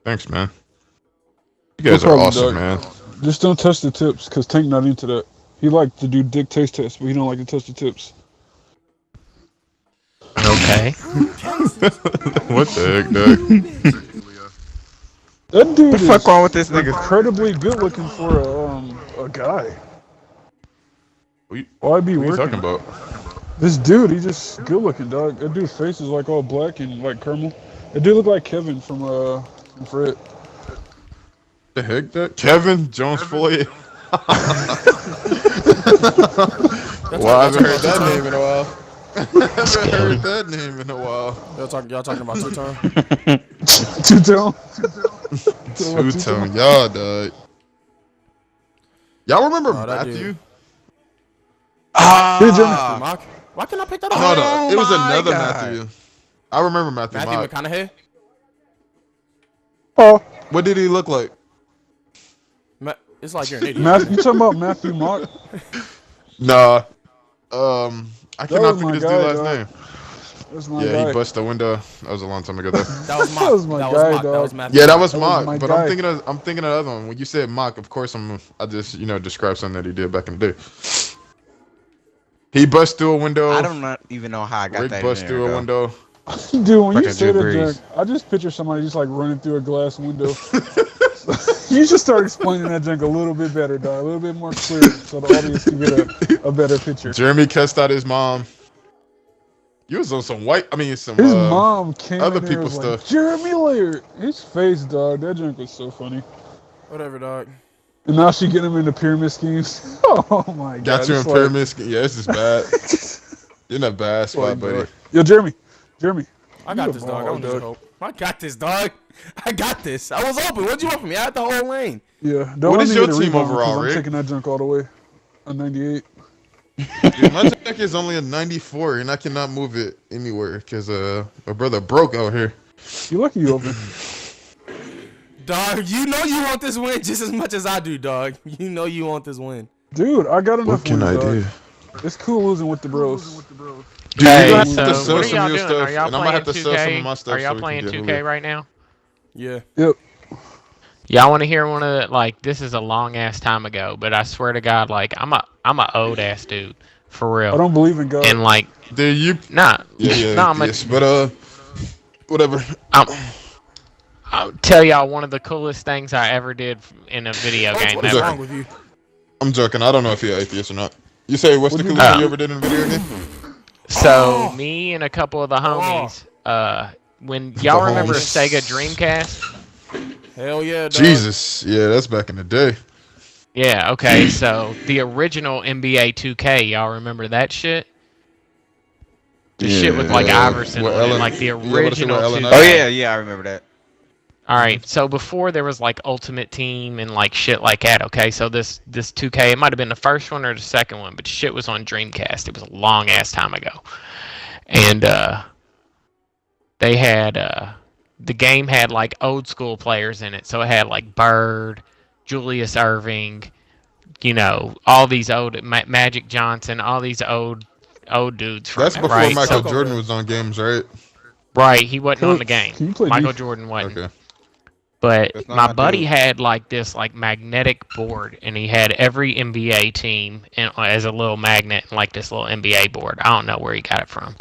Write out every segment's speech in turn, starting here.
Thanks, man. You guys are awesome, man. Just don't touch the tips, cause Tank not into that. He like to do dick taste tests, but he don't like to touch the tips. Okay. What the heck, Doug? That dude What the fuck wrong with this nigga? incredibly good looking for a guy. Why be What are you working? talking about? This dude, he just good looking, dog. That dude's face is like all black and like caramel. That dude look like Kevin from Fred. The heck, that Kevin Jones Foyer. Wow, I haven't heard that name in a while. I haven't heard that name in a while. Y'all talking about two-tone? Two-tone? Two-tone, y'all, dog. Y'all remember Matthew? Mock? Why can't I pick that up? No, it was another Matthew. I remember Matthew Mock. McConaughey? Oh. What did he look like? It's like you're an idiot. You talking about Matthew Mock? Nah. I cannot think of his last name. That's my Yeah, guy. he busted the window. That was a long time ago, though. That was Mock. That was my guy, dog. That was Matthew. Yeah, that was That was Mock. my But guy. I'm thinking of the other one. When you said Mock, of course I just described something that he did back in the day. He bust through a window. I don't even know how I got Rick that. bust through a window. Dude, when you Fucking say Drew that, Brees. junk, I just picture somebody just like running through a glass window. You should start explaining that junk a little bit better, dog. A little bit more clear, so the audience can get a better picture. Jeremy cussed out his mom. You was on some His mom came other in there people's and was like, stuff. Jeremy Laird. His face, dog. That junk was so funny. Whatever, dog. And now she get him into pyramid schemes. Oh my god. Got you in it's like- pyramid scheme. Yeah, this is bad. You're in a bad spot, buddy. Yo, Jeremy. I got this, dog. I don't need your help. I got this, dog. I got this. I was open. What'd you want from me? I had the whole lane. Yeah. Don't What let is me your get a team rebound, overall, 'cause I'm Rick? taking that junk all the way. A 98. Dude, my deck is only a 94, and I cannot move it anywhere because my brother broke out here. You lucky you open. Dog, you know you want this win just as much as I do, dog. You know you want this win. Dude, I got enough What can I wins, do? dog. It's cool losing with the bros. Dude, Hey, you have to so sell what are some y'all of your doing? stuff, Are y'all and I'm gonna have to playing sell some 2K? of my stuff. Are y'all so we playing can get 2K Julio. right now? Yeah. Yep. Y'all want to hear one of the, like, this is a long ass time ago, but I swear to God, like, I'm a old ass dude, for real. I don't believe in God. And like, Dude, you? nah, Yeah, nah, I'm yes, but whatever. I'll tell y'all one of the coolest things I ever did in a video game What is ever. wrong with you? I'm joking. I don't know if you're atheist or not. You say what's the What'd you coolest do? thing you ever did in a video game? So me and a couple of the homies, when y'all remember homies. Sega Dreamcast? Hell yeah, dog. Jesus, yeah, that's back in the day. Yeah, okay, so the original NBA 2K, y'all remember that shit? The shit with like Yeah. Iverson With on it, Ellen- like the yeah, what is it with original Ellen 2K. Iverson? Oh Yeah. I remember that. Alright, so before there was like Ultimate Team and like shit like that, okay? So this 2K, it might have been the first one or the second one, but shit was on Dreamcast. It was a long ass time ago. And they had the game had like old school players in it. So it had like Bird, Julius Irving, all these old Magic Johnson, all these old dudes from That's it, before right? Michael So- Jordan was on games, right? Right, he wasn't on the Can you game. play Michael D? Jordan wasn't. Okay. But That's not my my buddy dude. had like this like magnetic board, and he had every NBA team as a little magnet, and like this little NBA board. I don't know where he got it from.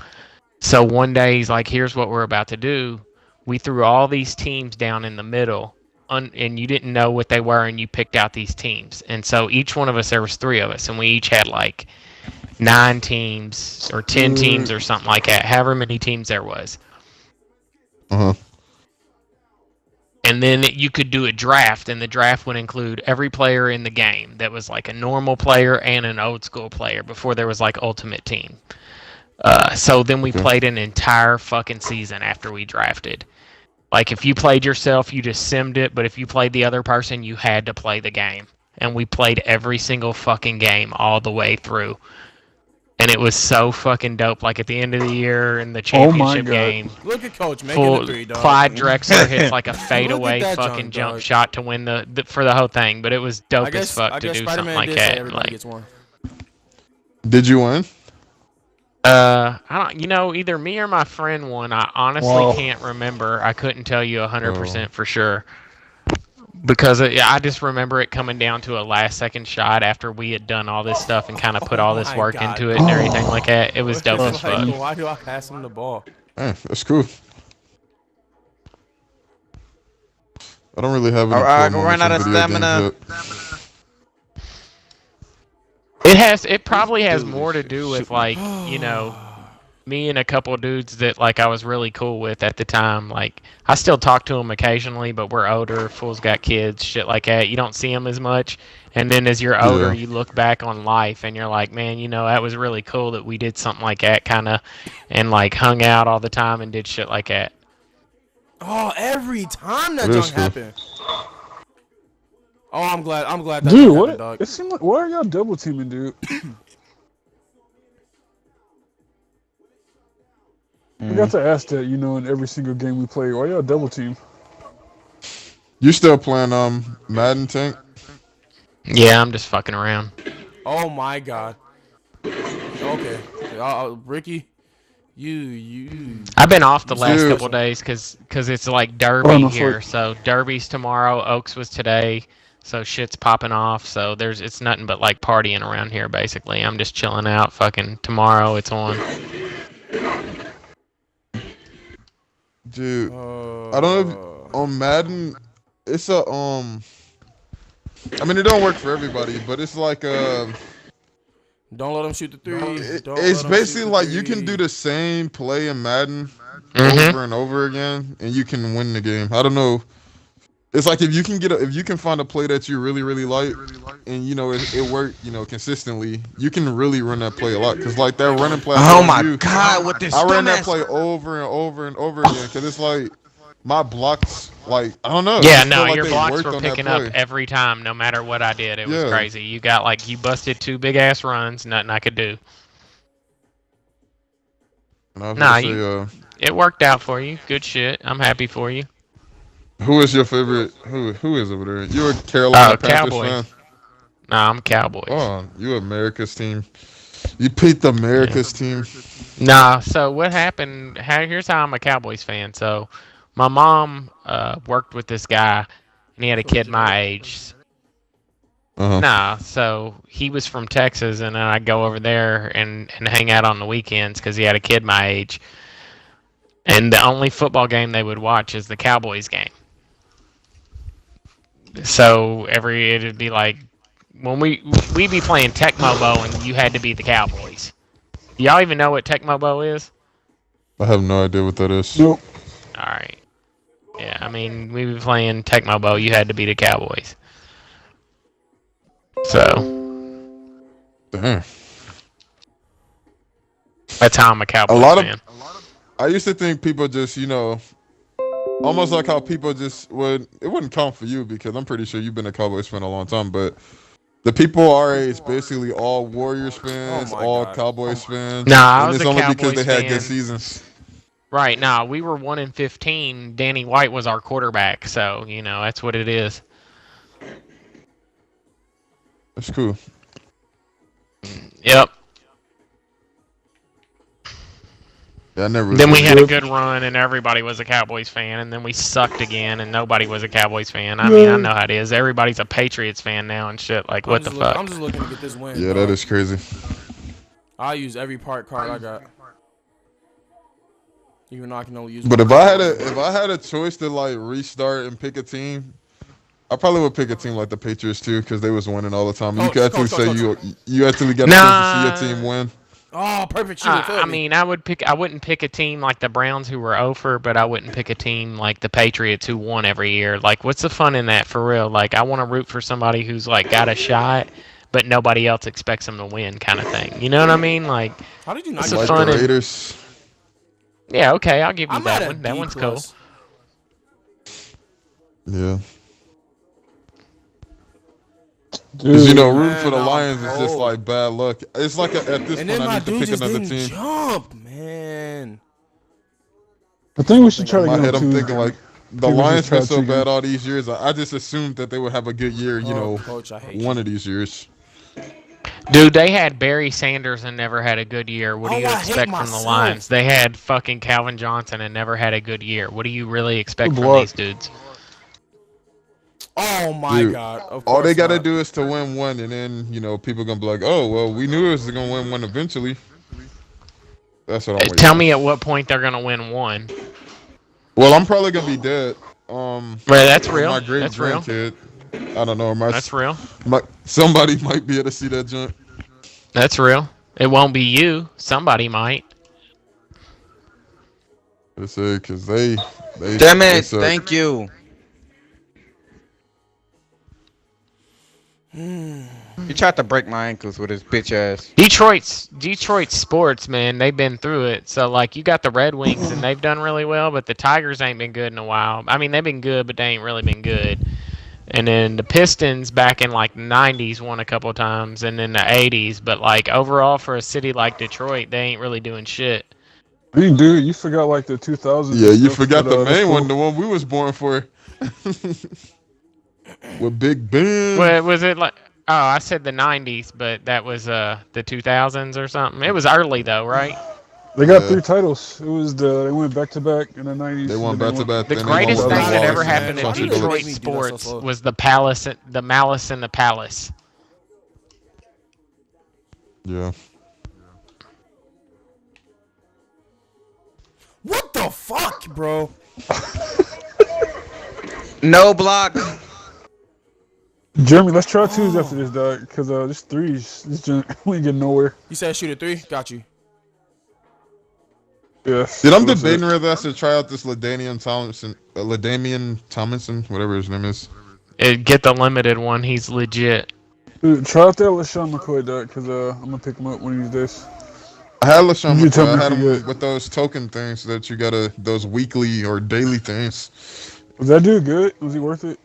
So one day he's like, "Here's what we're about to do." We threw all these teams down in the middle, and you didn't know what they were, and you picked out these teams. And so each one of us, there was 3 of us, and we each had like 9 teams or 10 teams or something like that, however many teams there was. Uh huh. And then you could do a draft, and the draft would include every player in the game that was like a normal player and an old school player before there was like Ultimate Team. So then we played an entire fucking season after we drafted. Like if you played yourself, you just simmed it, but if you played the other person, you had to play the game. And we played every single fucking game all the way through. And it was so fucking dope. Like at the end of the year in the championship God. game, Look at Coach making the 3, dog. Clyde Drexler hits like a Look at fadeaway that fucking junk, jump dog. shot to win for the whole thing. But it was dope as fuck I to guess do Spider-Man something like did say that. everybody Like, gets one. Did you win? I don't. You know, either me or my friend won. I honestly Wow. can't remember. I couldn't tell you Oh. 100% for sure because I just remember it coming down to a last-second shot after we had done all this stuff and kind of put all this my work God. into it and everything like that. It was dope as fuck. funny. Why do I pass him the ball? That's cool. I don't really have any Alright, cool I ran moments out in of video stamina. games It probably has more to do with like, you know, me and a couple of dudes that like I was really cool with at the time. Like I still talk to them occasionally, but we're older. Fools got kids, shit like that. You don't see them as much. And then as you're older, Yeah. you look back on life and you're like, man, you know, that was really cool that we did something like that, kind of, and like hung out all the time and did shit like that. Oh, every time that It is junk cool. happened. Oh, I'm glad that Dude, happened, what? dog. It seemed like why are y'all double teaming, dude? We got to ask that, you know, in every single game we play. Why y'all double team? You still playing Madden Tank? Yeah, I'm just fucking around. Oh my God. Okay, Ricky, you. I've been off the last Dude. couple days because it's like Derby Oh, no, here. sorry. So Derby's tomorrow. Oaks was today. So shit's popping off. So it's nothing but like partying around here basically. I'm just chilling out. Fucking tomorrow it's on. Dude, I don't know if on Madden, it's a I mean, it don't work for everybody, but it's like Don't let him shoot the three. it's Don't let 'em shoot basically the like you can three. do the same play in Madden Mhm. over and over again, and you can win the game. I don't know. It's like if you can find a play that you really like, and you know it worked, you know, consistently, you can really run that play a lot. Cause like that running play. Oh my God, with this I ran that dumbass- play over and over and over again. Cause it's like my blocks, like I don't know. Yeah, I feel no, like your they blocks worked were on that picking up play. every time, no matter what I did. It was Yeah. crazy. You got like you busted 2 big ass runs, nothing I could do. And I was Nah, gonna say, It worked out for you. Good shit. I'm happy for you. who is your favorite? Who is over there? You're a Carolina Panthers Cowboys. fan. Nah, I'm Cowboys. Oh, you America's team. You picked America's team. Nah, so what happened? Here's how I'm a Cowboys fan. So, my mom worked with this guy, and he had a kid my age. Uh-huh. Nah, so he was from Texas, and then I go over there and hang out on the weekends because he had a kid my age. And the only football game they would watch is the Cowboys game. So it'd be like when we'd be playing Tecmo and you had to be the Cowboys. Do y'all even know what Tecmo is? I have no idea what that is. Nope. All right. Yeah, I mean, we were playing Tecmo. You had to be the Cowboys. So Damn. that's how I'm a Cowboys lot of- fan. I used to think people just, you know, almost like how people just would. It wouldn't count for you because I'm pretty sure you've been a Cowboys fan a long time. But the people our age, basically all Warriors fans, my all God. Cowboys fans. Nah, I and was it's a only because they Cowboys had fan. good seasons. Right. Now we were 1-15. Danny White was our quarterback, so you know that's what it is. That's cool. Yep. Yeah, I never. Then we really- had a good run, and everybody was a Cowboys fan, and then we sucked again, and nobody was a Cowboys fan. I mean, I know how it is. Everybody's a Patriots fan now and shit. Like, what the fuck? I'm just looking to get this win. Yeah, that is crazy. I use every part card I got. Even though I can only use. But one. if I had a choice to like restart and pick a team, I probably would pick a team like the Patriots too, because they was winning all the time. You Oh, could actually go, say go. you actually got a Nah. chance to see your team win. Oh, perfect shooter. I mean, I wouldn't pick a team like the Browns who were over, but I wouldn't pick a team like the Patriots who won every year. Like, what's the fun in that for real? Like, I want to root for somebody who's like got a shot, but nobody else expects them to win, kind of thing. You know what I mean? Like, How did you not it's get a Like fun the and- Raiders. yeah, okay, I'll give you I'm that at a one. That B one's cool. plus. Yeah. Dude, You know, rooting for the Man, Lions is just cold. like bad luck. It's like at this And point then I my need to dude pick just another didn't team. jump, man. I think we should try In to my get head, on I'm two. thinking like the Maybe Lions just try been so chicken. bad all these years. I just assumed that they would have a good year. You Oh, know, Coach, I hate one you. of these years. Dude, they had Barry Sanders and never had a good year. What do you Oh, I hate expect from the myself. Lions? They had fucking Calvin Johnson and never had a good year. What do you really expect Good from luck. these dudes? Oh my Dude, God! Of All they course gotta not. do is to win one, and then people gonna be like, "Oh, well, we knew it was gonna win one eventually." That's what I'm waiting Tell for. me at what point they're gonna win one. Well, I'm probably gonna be dead. Well, that's or real. My great That's real. grandkid. I don't know. That's real. Somebody might be able to see that joint. That's real. It won't be you. Somebody might. Let's say because they. Damn they it! suck. Thank you. He tried to break my ankles with his bitch ass. Detroit sports, man, they've been through it. So like you got the Red Wings and they've done really well, but the Tigers ain't been good in a while. I mean, they've been good, but they ain't really been good. And then the Pistons back in like the 90s won a couple times and then the 80s, but like overall for a city like Detroit, they ain't really doing shit. I mean, dude, you forgot like the 2000s. Yeah, you stuff, forgot but, the that's main cool. one, the one we was born for. With Big Ben. What was it like? Oh, I said the 90s, but that was the 2000s or something. It was early though, right? They got Yeah. 3 titles. It was they went back to back in the 90s. They won and then back to back. The then they won greatest with thing the that Walls ever and happened in Chauncey Detroit Detroit Billups. Make me do that so sports slow. was the Malice in the Palace. Yeah. What the fuck, bro? No block. Jeremy, let's try 2s after this, dog, because this 3s, this joint, we ain't getting nowhere. You said shoot a 3. Got you. Yeah. Dude, I'm That's it. debating whether I should try out this LaDainian Tomlinson, whatever his name is. Get the limited one. He's legit. Dude, try out that LaShawn McCoy, dog, because I'm going to pick him up one of these days. I had LaShawn You tell McCoy. me I had if him you good. with those token things that you gotta, those weekly or daily things. Was that dude good? Was he worth it?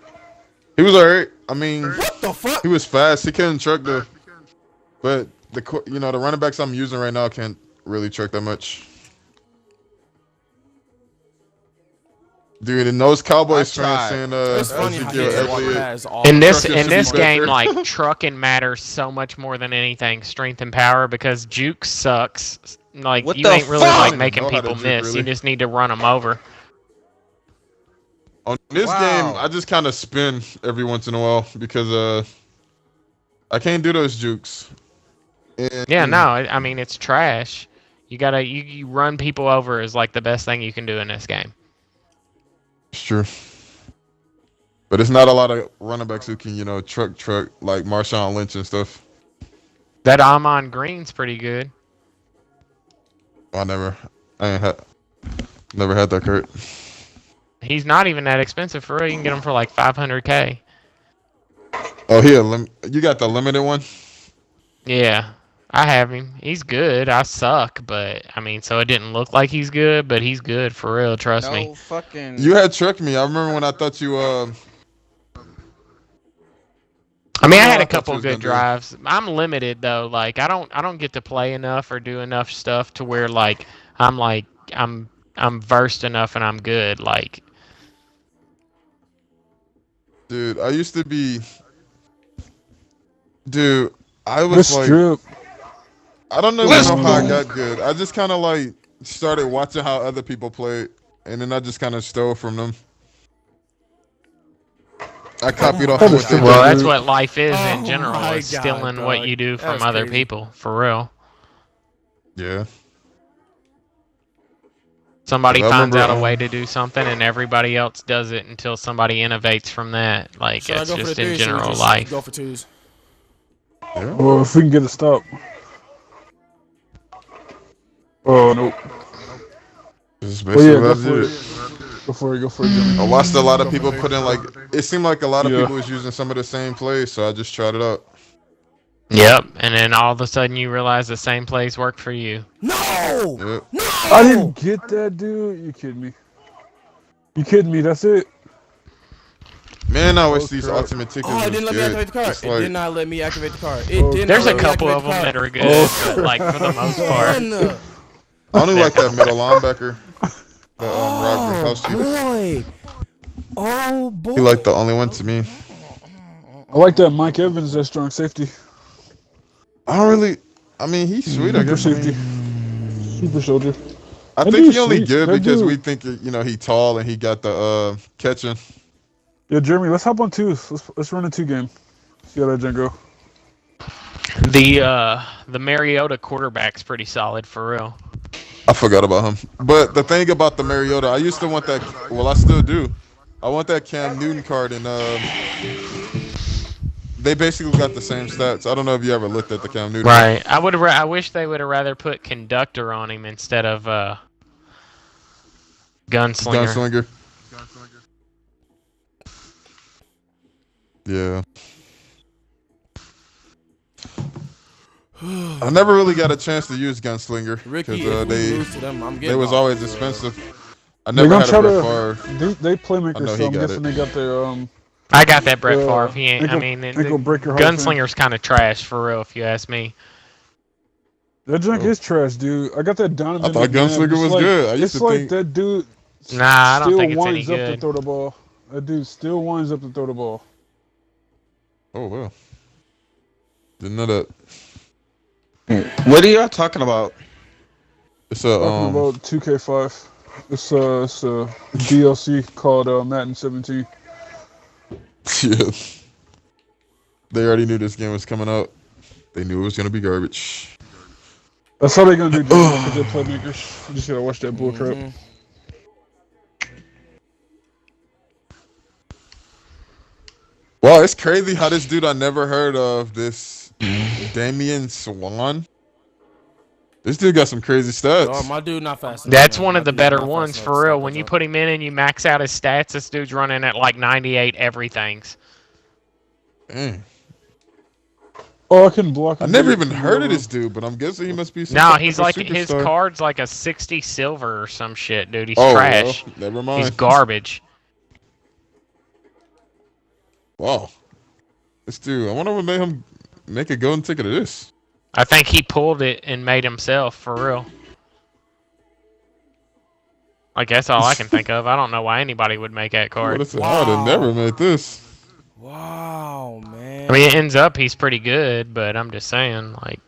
He was alright. I mean, What the fuck? he was fast. He couldn't truck the, but the running backs I'm using right now can't really truck that much. Dude, and those Cowboys I fans tried. saying It's funny how Ezekiel he just walked Elliott. past all. In this Trucking should be game, better. like trucking matters so much more than anything. Strength and power, because juke sucks. Like What you the ain't really fuck? like I making don't even know people how to juke, miss. really. You just need to run them over. On this Wow. game, I just kind of spin every once in a while because I can't do those jukes. And, Yeah, no, I mean it's trash. You gotta you run people over is like the best thing you can do in this game. It's true. But it's not a lot of running backs who can, truck like Marshawn Lynch and stuff. That Amon Green's pretty good. I never had that, Kurt. He's not even that expensive for real. You can get him for like $500K. Oh, here, you got the limited one? Yeah, I have him. He's good. I suck, but I mean, so it didn't look like he's good, but he's good for real. Trust No me. fucking. You had tricked me. I remember when I thought you I mean, I know, had I a thought couple you was good gonna do it. drives. I'm limited though. Like I don't get to play enough or do enough stuff to where like I'm versed enough and I'm good. Like dude, I used to be dude, I Let's was like strip. I don't even Let's know how I go. got good. I just kind of like started watching how other people played, and then I just kind of stole from them. I copied off of what they well, did. that's what life is in Oh general. my Is God, stealing what dog. you do from That's other crazy. people. For real. Yeah. Somebody I finds remember, out a way to do something, and everybody else does it until somebody innovates from that. Like Should I it's go for just the in 3? Should we general just life. Go for 2s. Yeah. Well, if we can get a stop. Oh, nope. This is Oh, yeah, basically go what I for did. it. Go for it, Jimmy. I watched a lot of people put in like it seemed like a lot of Yeah. people was using some of the same plays, so I just tried it out. Yep, and then all of a sudden you realize the same plays work for you. No! Yep. No! I didn't get that, dude. You kidding me? You kidding me? That's it? Man, I wish Oh, these crap. ultimate tickets Oh, it was didn't let me good. activate the card. It's It like, did not let me activate the card. Oh, Did There's not a let me couple of activate them the that card. are good, Oh. but like for the most part. Man, I only like that middle linebacker. The Rob Gronkowski. boy. Oh, boy. He like the only one to me. I like that Mike Evans, that strong safety. I don't really. I mean, he's sweet. I Super guess. I safety. mean, Super soldier. I That think dude's he only sweet. good That because dude- we think he tall and he got the catching. Yeah, Jeremy, let's hop on twos. Let's run a 2 game. See how that gen go. The Mariota quarterback's pretty solid for real. I forgot about him. But the thing about the Mariota, I used to want that. Well, I still do. I want that Cam Newton card, and they basically got the same stats. I don't know if you ever looked at the Cam Newton. Right. I wish they would have rather put conductor on him instead of gunslinger. Gunslinger. Yeah. I never really got a chance to use Gunslinger Ricky, because if we lose to them, I'm they getting was off. always expensive. I They're never gonna had a try Brett to. Favre. They playmakers, I know so he I'm got guessing it. they got their I got that Brett Uh, Favre. He ain't. I mean, they go break your heart. Gunslinger's kind of trash for real, if you ask me. That junk is trash, dude. I got that Donovan. I thought McNabb. Gunslinger It's was like- good. I used it's to like think. that dude. Nah, I don't still think it's any winds up to good. throw the ball. That dude still winds up to throw the ball. Oh well. Didn't know that. What are y'all talking about? It's a Talking about 2K5. It's a DLC called Madden 17. yeah. They already knew this game was coming out. They knew it was gonna be garbage. That's how they're gonna do because they're playmakers. You just gotta watch that bullcrap. Mhm. Wow, it's crazy how this dude I never heard of, this Damian Swan. This dude got some crazy stats. Oh, my dude not fast enough. That's man. one My of the dude better not fast ones enough to for real. stop When that you jump. put him in and you max out his stats, this dude's running at like 98 everything's. Dang. Oh, I couldn't block. I him. never even heard of this dude, but I'm guessing he must be some No, type he's of like his superstar. card's like a 60 silver or some shit, dude. He's Oh, trash. well, never mind. He's garbage. Wow. This dude, I wonder what made him make a golden ticket of this. I think he pulled it and made himself for real. Like that's all I can think of. I don't know why anybody would make that What card. is it? I would have never made this. Wow, man. I mean, it ends up he's pretty good, but I'm just saying, like,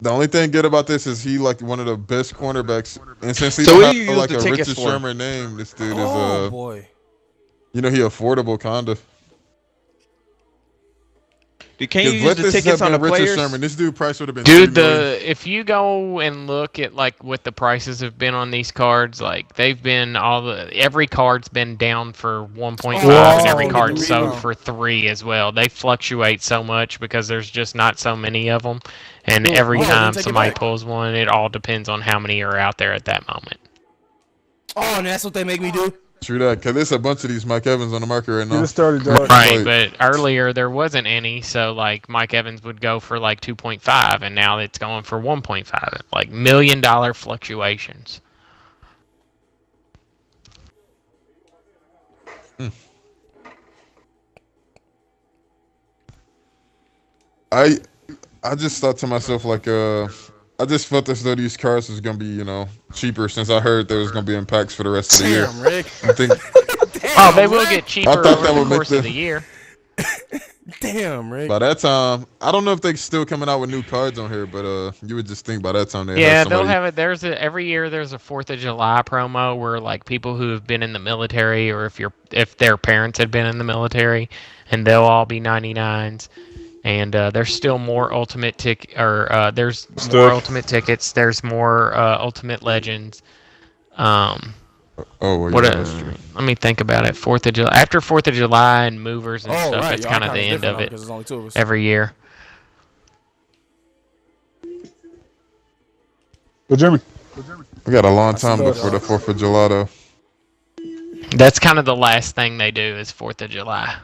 The only thing good about this is he like one of the best cornerbacks, and since he So don't what do you have use like the a tickets Richard for? Sherman name, this dude Oh is boy. he affordable kinda. You can't you Because use let the this tickets have on the been Richard players? Sherman. This dude price would have been dude, $3 million. if you go and look at like what the prices have been on these cards, like they've been every card's been down for 1.5 and every Wow. card sold Rebound. for 3 as well. They fluctuate so much because there's just not so many of them, and Oh, every then time take it somebody back. pulls one, it all depends on how many are out there at that moment. Oh, and that's what they make me do. True that, because there's a bunch of these Mike Evans on the market right Get now. it started, dog. Right, Like- but earlier there wasn't any, so like Mike Evans would go for like 2.5, and now it's going for 1.5, like $1 million fluctuations. I just thought to myself like I just felt as though these cars was gonna be cheaper since I heard there was gonna be in packs for the rest of the year. Damn, Rick. I think Oh, they will get cheaper thought over that the would make course of the- the year. Damn, Rick. by that time I don't know if they're still coming out with new cards on here, but you would just think by that time they Yeah, have they'll somebody. have it. Every year there's a 4th of July promo where like people who have been in the military, or if their parents had been in the military, and they'll all be 99s. And there's still more ultimate there's more Stuff. ultimate tickets. There's more ultimate legends. Oh, well, What? yeah, that's true. Let me think about it. 4th of July. After 4th of July and movers and Oh, stuff, right. that's Y'all kind of the kinda end different of now it 'cause there's only 2 of us. every year. But Jeremy, We got a long time still- before the 4th of July though. That's kind of the last thing they do is 4th of July.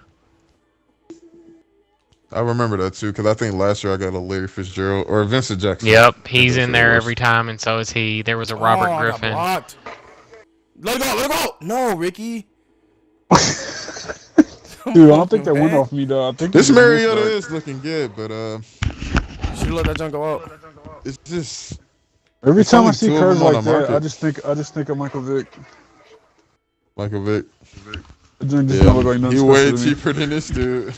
I remember that too because I think last year I got a Larry Fitzgerald or Vincent Jackson. Yep, he's That's in what it there was. every time, and so is he. There was a Robert Oh, I got Griffin. blocked. Let it go, let it go. No, Ricky. dude, I don't think that went off me, dog. I think This it was Mariota missed, is looking good, but Should let that junk go out. it's just dog. Every it's time I only see 2 of cards them on like the that, market. I just think of Michael Vick. Michael Vick. It just don't look like Yeah, nothing he special way to me. cheaper than this dude.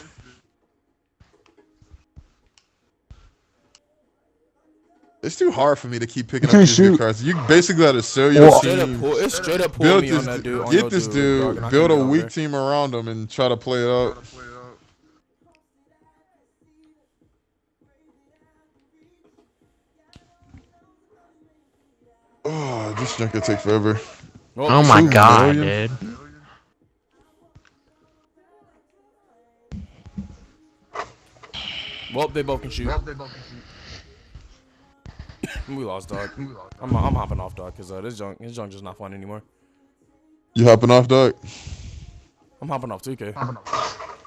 It's too hard for me to keep picking up can't these new shoot. cards. You basically got to sell your Well, team. It's straight up Build me on this, that dude. on get your this dude, dog, and I build can a get on weak there. team around him, and try to play it out. Oh, this junk could take forever. Oh my 2 god, million? dude. Well, they both can shoot. We lost, dog. I'm hopping off, dog, because this junk just not fun anymore. You hopping off, dog? I'm hopping off 2K.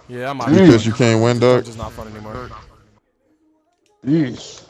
Yeah, I'm out. Because you can't win, dog. Just not fun anymore. Jeez.